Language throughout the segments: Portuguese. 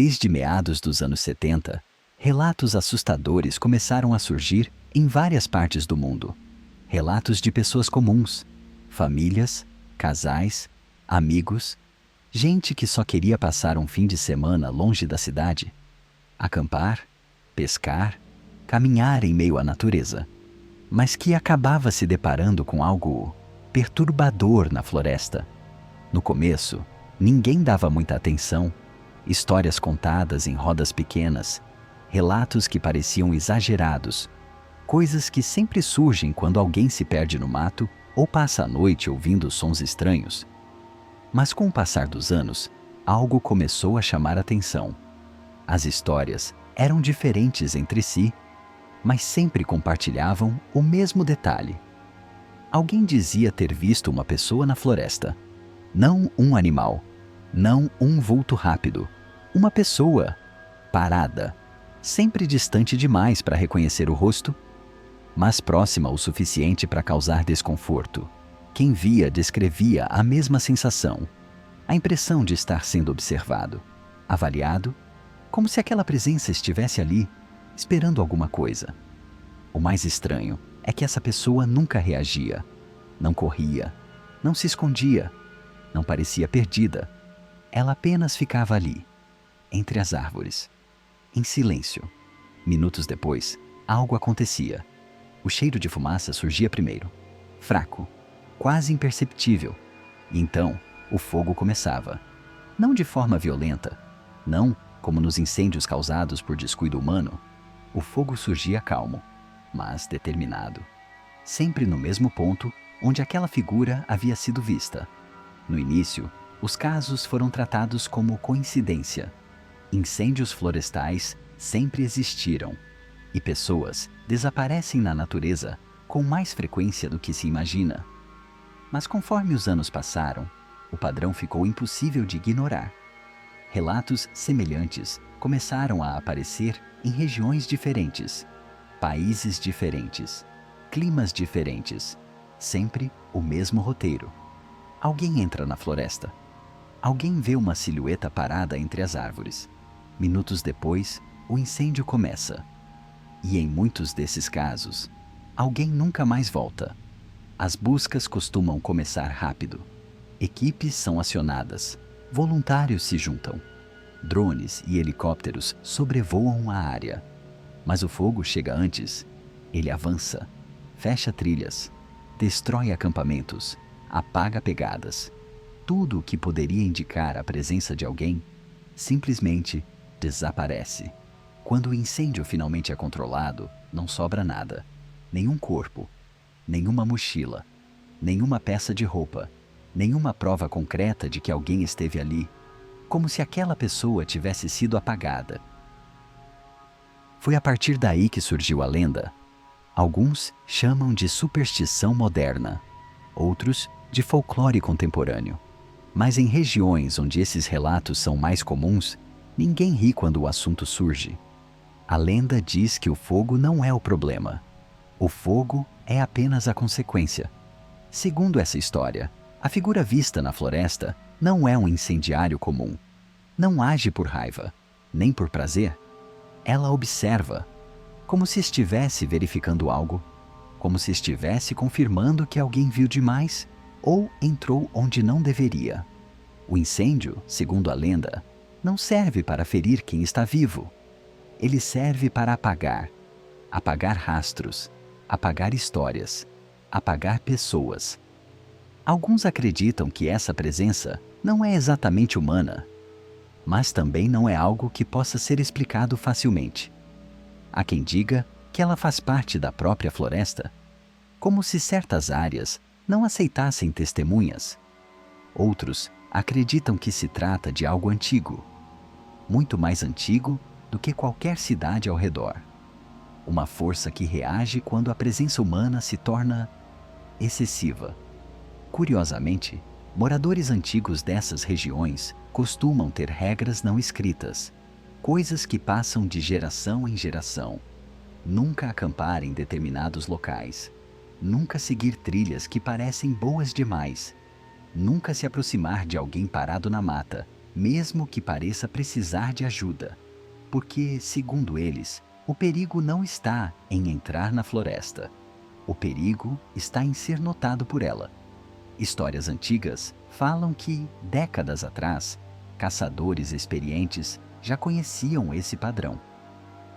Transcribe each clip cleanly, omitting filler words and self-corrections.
Desde meados dos anos 70, relatos assustadores começaram a surgir em várias partes do mundo. Relatos de pessoas comuns, famílias, casais, amigos, gente que só queria passar um fim de semana longe da cidade, acampar, pescar, caminhar em meio à natureza, mas que acabava se deparando com algo perturbador na floresta. No começo, ninguém dava muita atenção. Histórias contadas em rodas pequenas, relatos que pareciam exagerados, coisas que sempre surgem quando alguém se perde no mato ou passa a noite ouvindo sons estranhos. Mas com o passar dos anos, algo começou a chamar a atenção. As histórias eram diferentes entre si, mas sempre compartilhavam o mesmo detalhe. Alguém dizia ter visto uma pessoa na floresta. Não um animal, não um vulto rápido. Uma pessoa, parada, sempre distante demais para reconhecer o rosto, mas próxima o suficiente para causar desconforto. Quem via descrevia a mesma sensação, a impressão de estar sendo observado, avaliado, como se aquela presença estivesse ali, esperando alguma coisa. O mais estranho é que essa pessoa nunca reagia, não corria, não se escondia, não parecia perdida. Ela apenas ficava ali, entre as árvores, em silêncio. Minutos depois, algo acontecia. O cheiro de fumaça surgia primeiro, fraco, quase imperceptível. E então, o fogo começava. Não de forma violenta, não como nos incêndios causados por descuido humano. O fogo surgia calmo, mas determinado. Sempre no mesmo ponto onde aquela figura havia sido vista. No início, os casos foram tratados como coincidência. Incêndios florestais sempre existiram, e pessoas desaparecem na natureza com mais frequência do que se imagina. Mas conforme os anos passaram, o padrão ficou impossível de ignorar. Relatos semelhantes começaram a aparecer em regiões diferentes, países diferentes, climas diferentes, sempre o mesmo roteiro. Alguém entra na floresta. Alguém vê uma silhueta parada entre as árvores. Minutos depois, o incêndio começa. E em muitos desses casos, alguém nunca mais volta. As buscas costumam começar rápido. Equipes são acionadas, voluntários se juntam. Drones e helicópteros sobrevoam a área. Mas o fogo chega antes. Ele avança, fecha trilhas, destrói acampamentos, apaga pegadas. Tudo o que poderia indicar a presença de alguém simplesmente desaparece. Quando o incêndio finalmente é controlado, não sobra nada. Nenhum corpo, nenhuma mochila, nenhuma peça de roupa, nenhuma prova concreta de que alguém esteve ali, como se aquela pessoa tivesse sido apagada. Foi a partir daí que surgiu a lenda. Alguns chamam de superstição moderna, outros de folclore contemporâneo. Mas em regiões onde esses relatos são mais comuns, ninguém ri quando o assunto surge. A lenda diz que o fogo não é o problema. O fogo é apenas a consequência. Segundo essa história, a figura vista na floresta não é um incendiário comum. Não age por raiva, nem por prazer. Ela observa, como se estivesse verificando algo, como se estivesse confirmando que alguém viu demais ou entrou onde não deveria. O incêndio, segundo a lenda, não serve para ferir quem está vivo. Ele serve para apagar rastros, apagar histórias, apagar pessoas. Alguns acreditam que essa presença não é exatamente humana, mas também não é algo que possa ser explicado facilmente. Há quem diga que ela faz parte da própria floresta, como se certas áreas não aceitassem testemunhas. Outros acreditam que se trata de algo antigo, muito mais antigo do que qualquer cidade ao redor. Uma força que reage quando a presença humana se torna excessiva. Curiosamente, moradores antigos dessas regiões costumam ter regras não escritas, coisas que passam de geração em geração. Nunca acampar em determinados locais, nunca seguir trilhas que parecem boas demais, nunca se aproximar de alguém parado na mata, mesmo que pareça precisar de ajuda, porque, segundo eles, o perigo não está em entrar na floresta. O perigo está em ser notado por ela. Histórias antigas falam que, décadas atrás, caçadores experientes já conheciam esse padrão.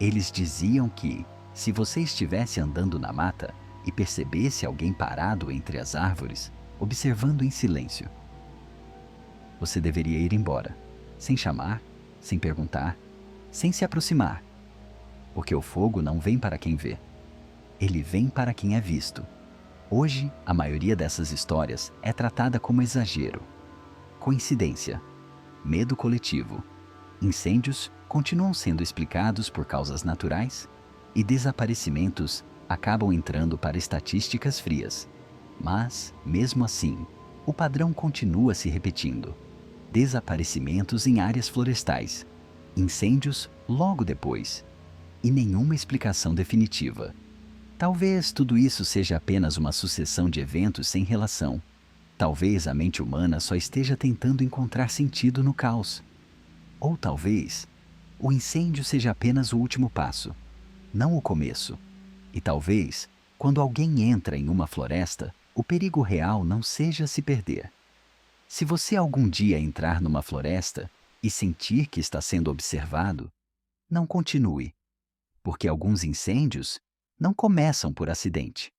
Eles diziam que, se você estivesse andando na mata e percebesse alguém parado entre as árvores, observando em silêncio, você deveria ir embora, sem chamar, sem perguntar, sem se aproximar, porque o fogo não vem para quem vê, ele vem para quem é visto. Hoje, a maioria dessas histórias é tratada como exagero, coincidência, medo coletivo. Incêndios continuam sendo explicados por causas naturais e desaparecimentos acabam entrando para estatísticas frias. Mas, mesmo assim, o padrão continua se repetindo. Desaparecimentos em áreas florestais, incêndios logo depois, e nenhuma explicação definitiva. Talvez tudo isso seja apenas uma sucessão de eventos sem relação. Talvez a mente humana só esteja tentando encontrar sentido no caos. Ou talvez o incêndio seja apenas o último passo, não o começo. E talvez, quando alguém entra em uma floresta, o perigo real não seja se perder. Se você algum dia entrar numa floresta e sentir que está sendo observado, não continue, porque alguns incêndios não começam por acidente.